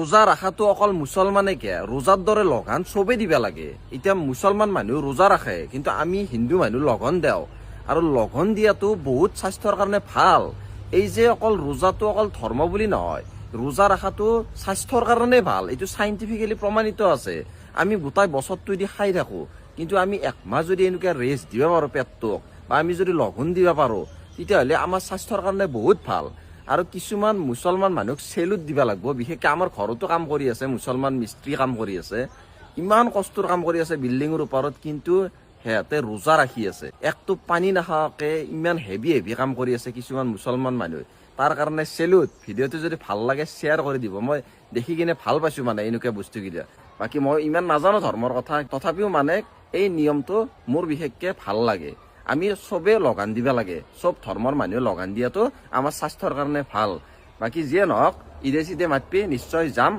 ৰোজা ৰখাটো অকল মুছলমানে কিয়, ৰোজাৰ দৰে লঘন চবেই দিবা লাগে। এতিয়া মুছলমান মানুহ ৰোজা ৰাখে, কিন্তু আমি হিন্দু মানুহ লঘন দেও, আৰু লঘন দিয়াটো বহুত স্বাস্থ্যৰ কাৰণে ভাল। এই যে অকল ৰোজাটো অকল ধৰ্ম বুলি নহয়, ৰোজা ৰখাটো স্বাস্থ্যৰ কাৰণে ভাল, এইটো চাইণ্টিফিকেলি প্ৰমাণিত আছে। আমি গোটাই বছৰটো দি খাই থাকো, কিন্তু আমি একমাহ যদি এনেকুৱা ৰেষ্ট দিব পাৰো পেটটোক, বা আমি যদি লঘন দিব পাৰো, তেতিয়াহ'লে আমাৰ স্বাস্থ্যৰ কাৰণে বহুত ভাল। আৰু কিছুমান মুছলমান মানুহক চেলুট দিব লাগিব, বিশেষকৈ আমাৰ ঘৰতো কাম কৰি আছে, মুছলমান মিস্ত্ৰী কাম কৰি আছে, ইমান কষ্টৰ কাম কৰি আছে বিল্ডিঙৰ ওপৰত, কিন্তু সিহঁতে ৰোজা ৰাখি আছে। একটো পানী নাখাৱাকে ইমান হেভি কাম কৰি আছে কিছুমান মুছলমান মানুহ, তাৰ কাৰণে চেলুট। ভিডিঅ'টো যদি ভাল লাগে শ্বেয়াৰ কৰি দিব, মই দেখি কিনে ভাল পাইছো মানে এনেকুৱা বস্তুকেইটা। বাকী মই ইমান নাজানো ধৰ্মৰ কথা, তথাপিও মানে এই নিয়মটো মোৰ বিশেষকৈ ভাল লাগে। আমি চবে লগান দিব লাগে, চব ধৰ্মৰ মানুহে লগান দিয়াটো আমাৰ স্বাস্থ্যৰ কাৰণে ভাল। বাকী যিয়ে নহওক, ঈদে চিদে মাতবি, নিশ্চয় যাম।